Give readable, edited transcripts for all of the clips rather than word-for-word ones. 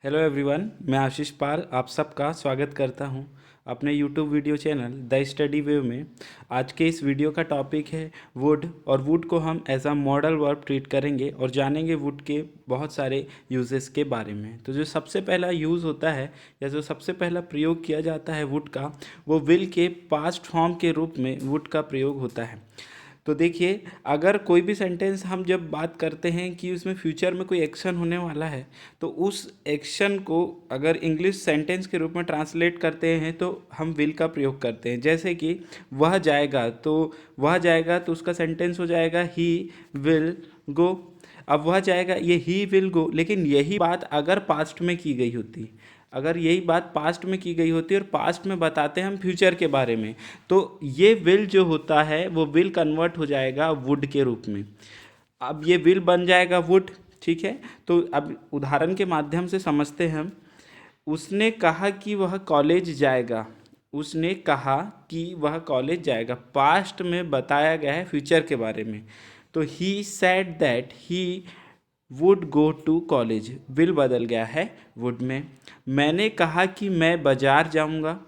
Hello everyone, मैं आशीष पाल आप सबका स्वागत करता हूं अपने YouTube video channel the study wave में। आज के इस वीडियो का टॉपिक है वुड, और वुड को हम as a modal verb treat करेंगे और जानेंगे वुड के बहुत सारे यूजेस के बारे में। तो जो सबसे पहला यूज़ होता है या जो सबसे पहला प्रयोग किया जाता है वुड का, वो विल के पास्ट फॉर्म के रूप में वुड का प्रयोग होता है। तो देखिए, अगर कोई भी सेंटेंस हम जब बात करते हैं कि उसमें फ्यूचर में कोई एक्शन होने वाला है, तो उस एक्शन को अगर इंग्लिश सेंटेंस के रूप में ट्रांसलेट करते हैं तो हम विल का प्रयोग करते हैं। जैसे कि वह जाएगा, तो वह जाएगा तो उसका सेंटेंस हो जाएगा ही विल गो। अब वह जाएगा, ये ही विल गो, लेकिन यही बात अगर पास्ट में की गई होती, अगर यही बात पास्ट में की गई होती और पास्ट में बताते हैं हम फ्यूचर के बारे में, तो ये विल जो होता है वो विल कन्वर्ट हो जाएगा वुड के रूप में। अब ये विल बन जाएगा वुड, ठीक है। तो अब उदाहरण के माध्यम से समझते हैं हम। उसने कहा कि वह कॉलेज जाएगा, उसने कहा कि वह कॉलेज जाएगा, पास्ट में बताया गया है फ्यूचर के बारे में। तो he said that he would go to college, will बदल गया है वुड में। मैंने कहा कि मैं बाजार जाऊंगा,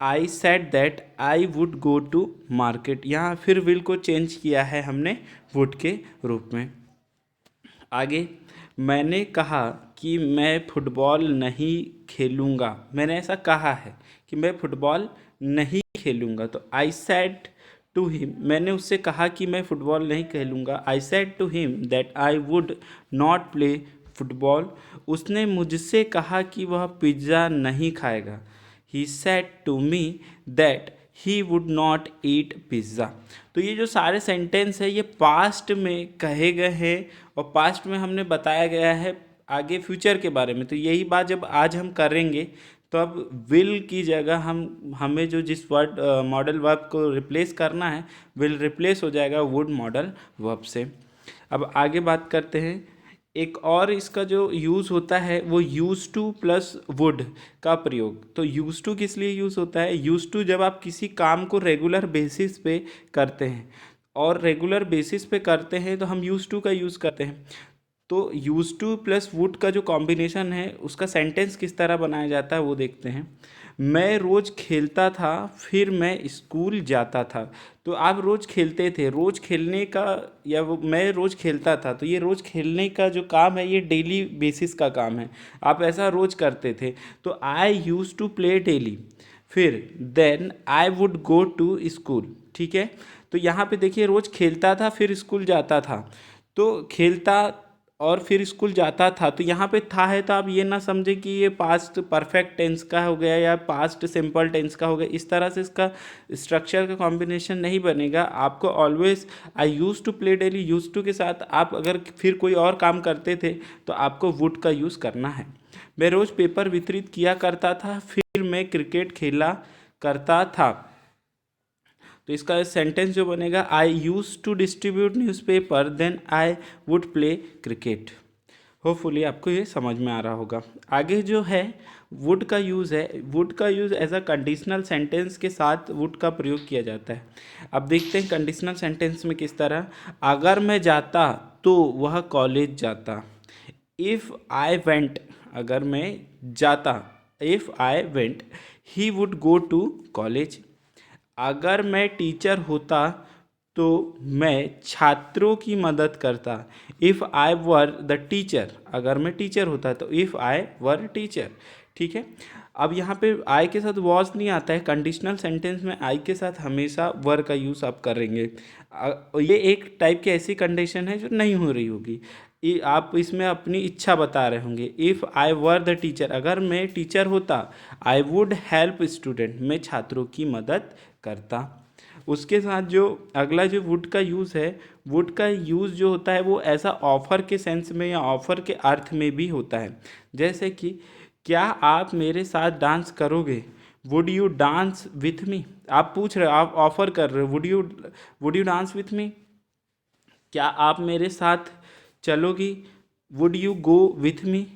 I said that I would go to market. यहाँ फिर विल को चेंज किया है हमने वुड के रूप में। आगे, मैंने कहा कि मैं फुटबॉल नहीं खेलूँगा, मैंने ऐसा कहा है कि मैं फुटबॉल नहीं खेलूँगा, तो आई सेड टू हिम, मैंने उससे कहा कि मैं फुटबॉल नहीं खेलूँगा। I said to him that I would not play football, उसने मुझसे कहा कि वह पिज़्ज़ा नहीं खाएगा। He said to me that he would not eat pizza. तो ये जो सारे सेंटेंस है ये पास्ट में कहे गए हैं और पास्ट में हमने बताया गया है आगे फ्यूचर के बारे में। तो यही बात जब आज हम करेंगे तो अब विल की जगह हमें जो जिस वर्ड मॉडल वर्ब को रिप्लेस करना है, विल रिप्लेस हो जाएगा वुड मॉडल वर्ब से। अब आगे बात करते हैं। एक और इसका जो यूज़ होता है वो यूज़ टू प्लस वुड का प्रयोग। तो यूज़ टू किस लिए यूज़ होता है? यूज़ टू जब आप किसी काम को रेगुलर बेसिस पे करते हैं, और रेगुलर बेसिस पे करते हैं तो हम यूज़ टू का यूज़ करते हैं। तो यूज़ टू प्लस वुड का जो कॉम्बिनेशन है उसका सेंटेंस किस तरह बनाया जाता है वो देखते हैं। मैं रोज़ खेलता था, फिर मैं स्कूल जाता था। तो आप रोज़ खेलते थे, रोज़ खेलने का, या वो मैं रोज़ खेलता था, तो ये रोज़ खेलने का जो काम है ये डेली बेसिस का काम है, आप ऐसा रोज़ करते थे। तो I use to play daily, फिर then I would go to school, ठीक है। तो यहाँ पे देखिए, रोज़ खेलता था फिर स्कूल जाता था, तो खेलता और फिर स्कूल जाता था, तो यहाँ पे था है, तो आप ये ना समझे कि ये पास्ट परफेक्ट टेंस का हो गया या पास्ट सिंपल टेंस का हो गया। इस तरह से इसका स्ट्रक्चर का कॉम्बिनेशन नहीं बनेगा। आपको always I use to play daily, use to के साथ आप अगर फिर कोई और काम करते थे तो आपको वुड का यूज़ करना है। मैं रोज़ पेपर वितरित किया करता था, फिर मैं क्रिकेट खेला करता था। तो इसका सेंटेंस जो बनेगा, I use to distribute newspaper then I would play cricket. Hopefully आपको ये समझ में आ रहा होगा। आगे जो है वुड का यूज़ है, वुड का use as a conditional sentence के साथ वुड का प्रयोग किया जाता है। अब देखते हैं कंडीशनल सेंटेंस में किस तरह। अगर मैं जाता तो वह कॉलेज जाता। इफ़ आई वेंट, अगर मैं जाता, if I went he would go to college. अगर मैं टीचर होता तो मैं छात्रों की मदद करता। If I were the teacher, अगर मैं टीचर होता तो इफ़ आई वर टीचर, ठीक है। अब यहाँ पे आई के साथ वॉज नहीं आता है। कंडीशनल सेंटेंस में आई के साथ हमेशा वर का यूज़ आप करेंगे। ये एक टाइप की ऐसी कंडीशन है जो नहीं हो रही होगी। आप इसमें अपनी इच्छा बता रहे होंगे। If I were the teacher, अगर मैं टीचर होता, आई वुड हेल्प स्टूडेंट, मैं छात्रों की मदद करता। उसके साथ जो अगला जो वुड का यूज़ है, वुड का यूज़ जो होता है वो ऐसा ऑफ़र के सेंस में या ऑफ़र के अर्थ में भी होता है। जैसे कि क्या आप मेरे साथ डांस करोगे? Would you dance with me? आप पूछ रहे हो, आप ऑफ़र कर रहे हो, would you dance with me? क्या आप मेरे साथ चलोगी? Would you go with me?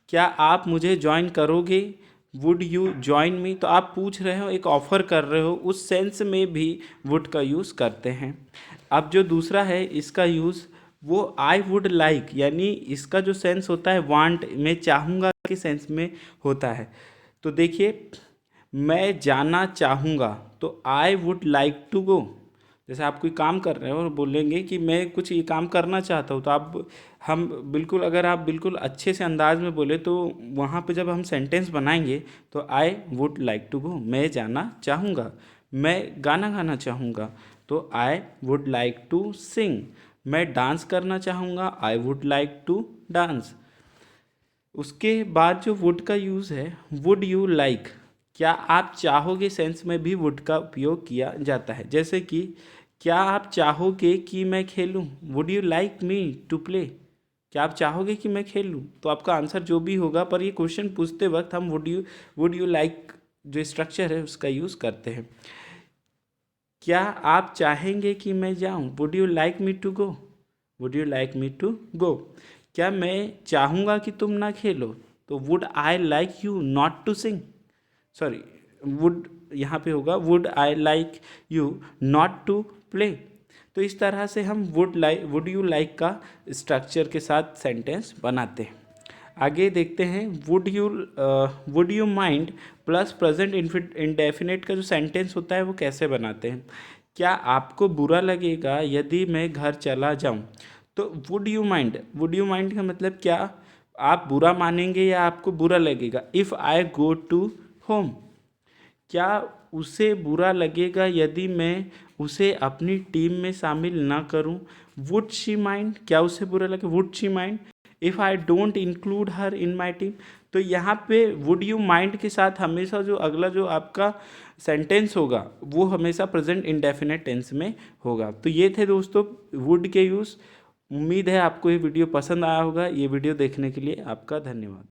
क्या आप मुझे ज्वाइन करोगे? Would you join me? तो आप पूछ रहे हो, एक ऑफ़र कर रहे हो, उस सेंस में भी वुड का यूज़ करते हैं। अब जो दूसरा है इसका यूज़, वो आई वुड लाइक, यानी इसका जो सेंस होता है वांट, मैं चाहूँगा के सेंस में होता है। तो देखिए, मैं जाना चाहूँगा तो I would like to go. जैसे आप कोई काम कर रहे हो और बोलेंगे कि मैं कुछ ये काम करना चाहता हूँ, तो आप हम बिल्कुल, अगर आप बिल्कुल अच्छे से अंदाज में बोले तो वहाँ पे जब हम सेंटेंस बनाएंगे तो I would like to go, मैं जाना चाहूँगा। मैं गाना गाना चाहूँगा तो I would like to sing. मैं डांस करना चाहूँगा, I would like to dance. उसके बाद जो वुड का यूज़ है, वुड यू लाइक, क्या आप चाहोगे सेंस में भी वुड का उपयोग किया जाता है। जैसे कि क्या आप चाहोगे कि मैं खेलूं, would you like me to play. क्या आप चाहोगे कि मैं खेलूं, तो आपका आंसर जो भी होगा, पर ये क्वेश्चन पूछते वक्त हम वुड यू लाइक जो स्ट्रक्चर है उसका यूज़ करते हैं। क्या आप चाहेंगे कि मैं जाऊं, would you like me to go, would you like me to go. क्या मैं चाहूँगा कि तुम ना खेलो, तो would I like you not to sing, sorry would यहाँ पे होगा would I like you not to play. तो इस तरह से हम वुड यू लाइक का स्ट्रक्चर के साथ सेंटेंस बनाते हैं। आगे देखते हैं, would you mind plus present indefinite का जो सेंटेंस होता है वो कैसे बनाते हैं। क्या आपको बुरा लगेगा यदि मैं घर चला जाऊं, तो वुड यू माइंड का मतलब क्या आप बुरा मानेंगे या आपको बुरा लगेगा। If I go to home, क्या उसे बुरा लगेगा यदि मैं उसे अपनी टीम में शामिल ना करूं। वुड शी माइंड, क्या उसे बुरा लगे, would she mind if I don't include her in my team. तो यहाँ पे वुड यू माइंड के साथ हमेशा जो अगला जो आपका सेंटेंस होगा वो हमेशा प्रेजेंट इंडेफिनेट टेंस में होगा। तो ये थे दोस्तों वुड के यूज़। उम्मीद है आपको ये वीडियो पसंद आया होगा। ये वीडियो देखने के लिए आपका धन्यवाद।